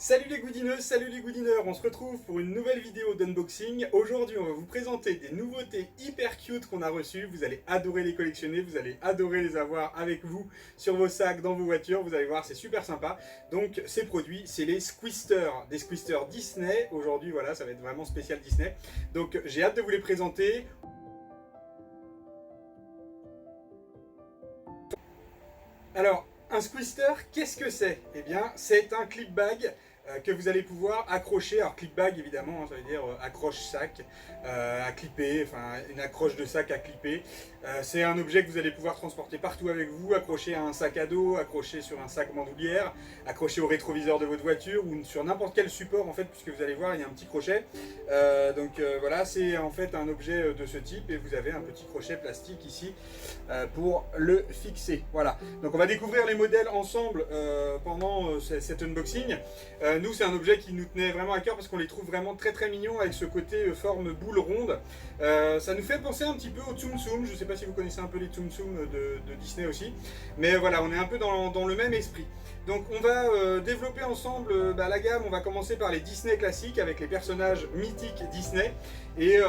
Salut les goodineuses, salut les goodineurs, on se retrouve pour une nouvelle vidéo d'unboxing. Aujourd'hui on va vous présenter des nouveautés hyper cute qu'on a reçues. Vous allez adorer les collectionner, vous allez adorer les avoir avec vous sur vos sacs, dans vos voitures. Vous allez voir, c'est super sympa. Donc ces produits, c'est les Squeezters, des Squeezters Disney. Aujourd'hui voilà, ça va être vraiment spécial Disney. Donc j'ai hâte de vous les présenter. Alors, un Squeezter, qu'est-ce que c'est? Eh bien, c'est un clip bag que vous allez pouvoir accrocher. Alors, clip bag, évidemment, ça veut dire accroche sac à clipper, enfin, une accroche de sac à clipper. C'est un objet que vous allez pouvoir transporter partout avec vous, accrocher à un sac à dos, accrocher sur un sac bandoulière, accrocher au rétroviseur de votre voiture ou sur n'importe quel support, en fait, puisque vous allez voir, il y a un petit crochet. Voilà, c'est en fait un objet de ce type et vous avez un petit crochet plastique ici pour le fixer. Voilà, donc on va découvrir les modèles ensemble pendant cet unboxing. Nous, c'est un objet qui nous tenait vraiment à cœur parce qu'on les trouve vraiment très très mignons avec ce côté forme boule ronde. Ça nous fait penser un petit peu au Tsum Tsum. Je ne sais pas si vous connaissez un peu les Tsum Tsum de Disney aussi, mais voilà, on est un peu dans le même esprit. Donc on va développer ensemble la gamme. On va commencer par les Disney classiques avec les personnages mythiques Disney et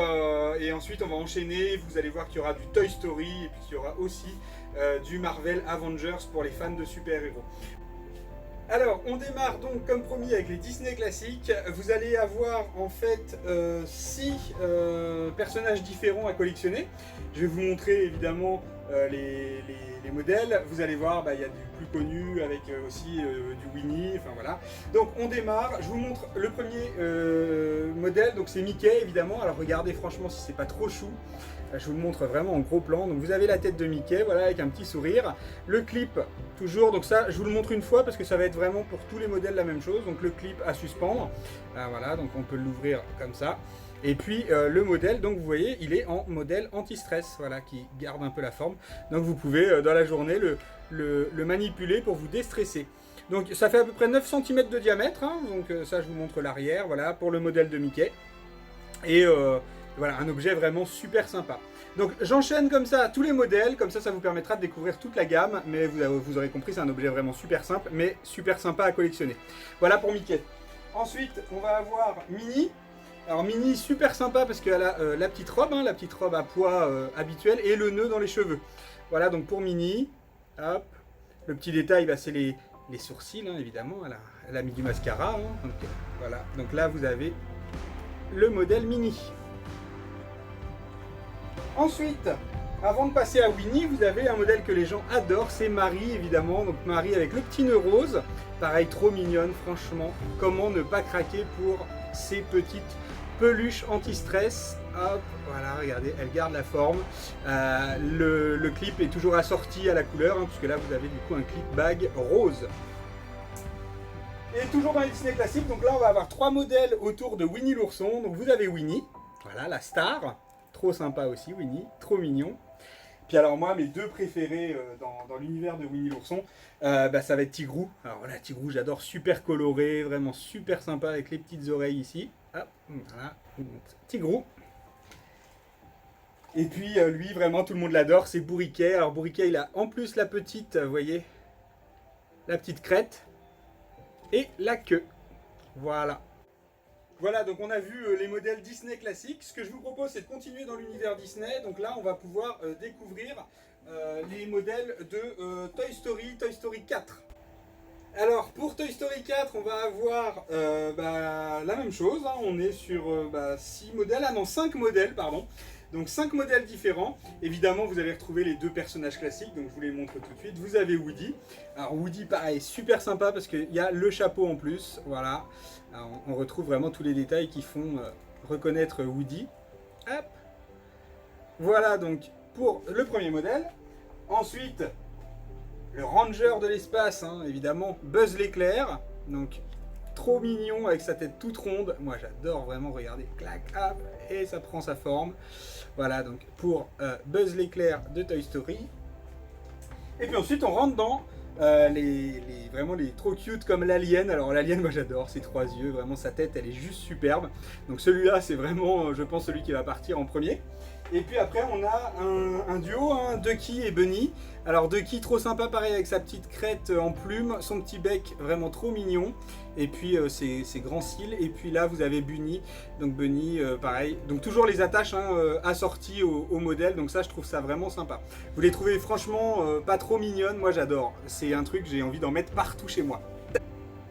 ensuite on va enchaîner. Vous allez voir qu'il y aura du Toy Story et puis qu'il y aura aussi du Marvel Avengers pour les fans de super-héros. Alors, on démarre donc comme promis avec les Disney classiques. Vous allez avoir en fait 6 personnages différents à collectionner. Je vais vous montrer évidemment les modèles. Vous allez voir, il y a du plus connu avec aussi du Winnie, enfin voilà. Donc on démarre, je vous montre le premier modèle, donc c'est Mickey évidemment. Alors regardez franchement si c'est pas trop chou. Je vous le montre vraiment en gros plan. Donc vous avez la tête de Mickey, voilà, avec un petit sourire. Le clip, toujours, donc ça, je vous le montre une fois parce que ça va être vraiment pour tous les modèles la même chose. Donc le clip à suspendre, voilà, donc on peut l'ouvrir comme ça. Et puis le modèle, donc vous voyez, il est en modèle anti-stress, voilà, qui garde un peu la forme. Donc vous pouvez dans la journée le manipuler pour vous déstresser. Donc ça fait à peu près 9 cm de diamètre, hein, donc ça je vous montre l'arrière, voilà, pour le modèle de Mickey. Et voilà, un objet vraiment super sympa. Donc j'enchaîne comme ça tous les modèles, comme ça vous permettra de découvrir toute la gamme, mais vous aurez compris, c'est un objet vraiment super simple, mais super sympa à collectionner. Voilà pour Mickey. Ensuite, on va avoir Minnie. Alors Minnie, super sympa parce qu'elle a la petite robe à pois habituelle et le nœud dans les cheveux. Voilà, donc pour Minnie, hop, le petit détail, c'est les sourcils, hein, évidemment, elle a mis du mascara, hein, donc, voilà, donc là vous avez le modèle Minnie. Ensuite, avant de passer à Winnie, vous avez un modèle que les gens adorent, c'est Marie évidemment, donc Marie avec le petit nœud rose, pareil, trop mignonne, franchement, comment ne pas craquer pour ces petites peluches anti-stress. Hop, voilà, regardez, elle garde la forme. Le clip est toujours assorti à la couleur, hein, puisque là vous avez du coup un clip bag rose. Et toujours dans les Disney classiques, donc là on va avoir 3 modèles autour de Winnie l'ourson. Donc vous avez Winnie, voilà la star, trop sympa aussi Winnie, trop mignon. Puis alors moi, mes 2 préférés dans l'univers de Winnie l'ourson, ça va être Tigrou. Alors voilà, Tigrou, j'adore, super coloré, vraiment super sympa avec les petites oreilles ici. Hop, voilà, Tigrou. Et puis lui, vraiment, tout le monde l'adore, c'est Bourriquet. Alors Bourriquet, il a en plus la petite, vous voyez, la petite crête et la queue. Voilà. Voilà, donc on a vu les modèles Disney classiques. Ce que je vous propose, c'est de continuer dans l'univers Disney. Donc là, on va pouvoir découvrir les modèles de Toy Story 4. Alors, pour Toy Story 4, on va avoir la même chose. Hein. On est sur 6 modèles, 5 modèles, pardon. Donc 5 modèles différents. Évidemment, vous allez retrouver les 2 personnages classiques, donc je vous les montre tout de suite. Vous avez Woody. Alors Woody, pareil, super sympa parce qu'il y a le chapeau en plus. Voilà. Alors, on retrouve vraiment tous les détails qui font reconnaître Woody. Hop. Voilà donc pour le premier modèle. Ensuite, le Ranger de l'espace, hein, évidemment, Buzz l'éclair. Donc trop mignon avec sa tête toute ronde. Moi j'adore vraiment, regarder, clac, hop, et ça prend sa forme. Voilà donc pour Buzz l'éclair de Toy Story. Et puis ensuite on rentre dans vraiment les trop cute comme l'alien. Alors l'alien, moi j'adore, ses 3 yeux, vraiment sa tête elle est juste superbe. Donc celui-là c'est vraiment je pense celui qui va partir en premier. Et puis après, on a un duo, hein, Ducky et Bunny. Alors Ducky, trop sympa, pareil, avec sa petite crête en plume, son petit bec, vraiment trop mignon. Et puis ses grands cils. Et puis là, vous avez Bunny. Donc Bunny, pareil. Donc toujours les attaches, hein, assorties au modèle. Donc ça, je trouve ça vraiment sympa. Vous les trouvez franchement pas trop mignonnes. Moi, j'adore. C'est un truc, j'ai envie d'en mettre partout chez moi.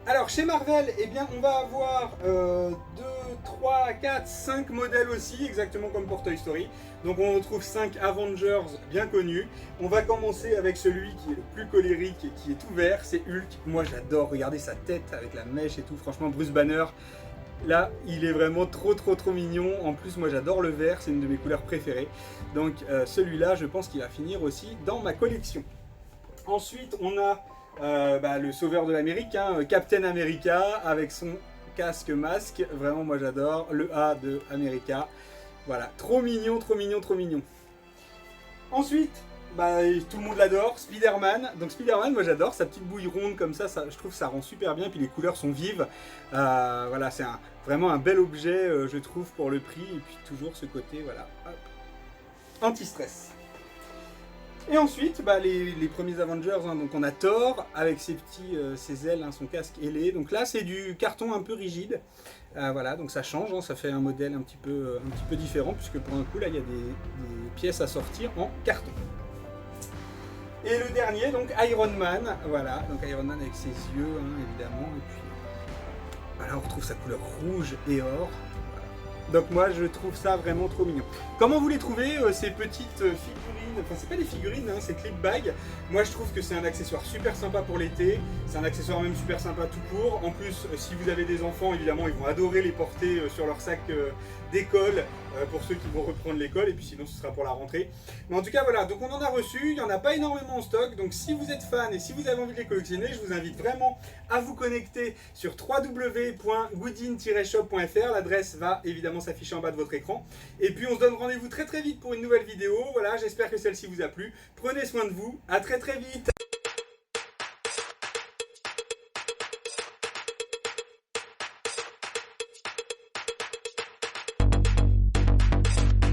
Alors chez Marvel, eh bien, on va avoir 2, 3, 4, 5 modèles aussi, exactement comme pour Toy Story. Donc on retrouve 5 Avengers bien connus. On va commencer avec celui qui est le plus colérique et qui est tout vert, c'est Hulk. Moi j'adore, regardez sa tête avec la mèche et tout, franchement Bruce Banner. Là, il est vraiment trop mignon. En plus, moi j'adore le vert, c'est une de mes couleurs préférées. Donc celui-là, je pense qu'il va finir aussi dans ma collection. Ensuite, on a le sauveur de l'Amérique, hein, Captain America, avec son casque masque. Vraiment, moi j'adore. Le A de America. Voilà, trop mignon, trop mignon, trop mignon. Ensuite, tout le monde l'adore, Spider-Man. Donc Spider-Man, moi j'adore, sa petite bouille ronde comme ça, je trouve que ça rend super bien. Puis les couleurs sont vives. Voilà, c'est vraiment un bel objet, je trouve, pour le prix. Et puis toujours ce côté, voilà, anti-stress. Et ensuite, les premiers Avengers, hein, donc on a Thor avec ses ailes, hein, son casque ailé. Donc là, c'est du carton un peu rigide. Voilà, donc ça change, hein, ça fait un modèle un petit peu différent, puisque pour un coup, là, il y a des pièces à sortir en carton. Et le dernier, donc Iron Man. Voilà, donc Iron Man avec ses yeux, hein, évidemment. Et puis, voilà, on retrouve sa couleur rouge et or. Donc moi je trouve ça vraiment trop mignon. Comment vous les trouvez ces petites figurines? Enfin c'est pas des figurines, hein, c'est clip bag. Moi je trouve que c'est un accessoire super sympa pour l'été. C'est un accessoire même super sympa tout court. En plus si vous avez des enfants évidemment ils vont adorer les porter sur leur sac d'école pour ceux qui vont reprendre l'école. Et puis sinon ce sera pour la rentrée. Mais en tout cas voilà, donc on en a reçu. Il n'y en a pas énormément en stock. Donc si vous êtes fan et si vous avez envie de les collectionner, je vous invite vraiment à vous connecter sur www.goodin-shop.fr. L'adresse va évidemment s'afficher en bas de votre écran. Et puis on se donne rendez-vous très vite pour une nouvelle vidéo. Voilà, j'espère que celle-ci vous a plu. Prenez soin de vous, à très vite.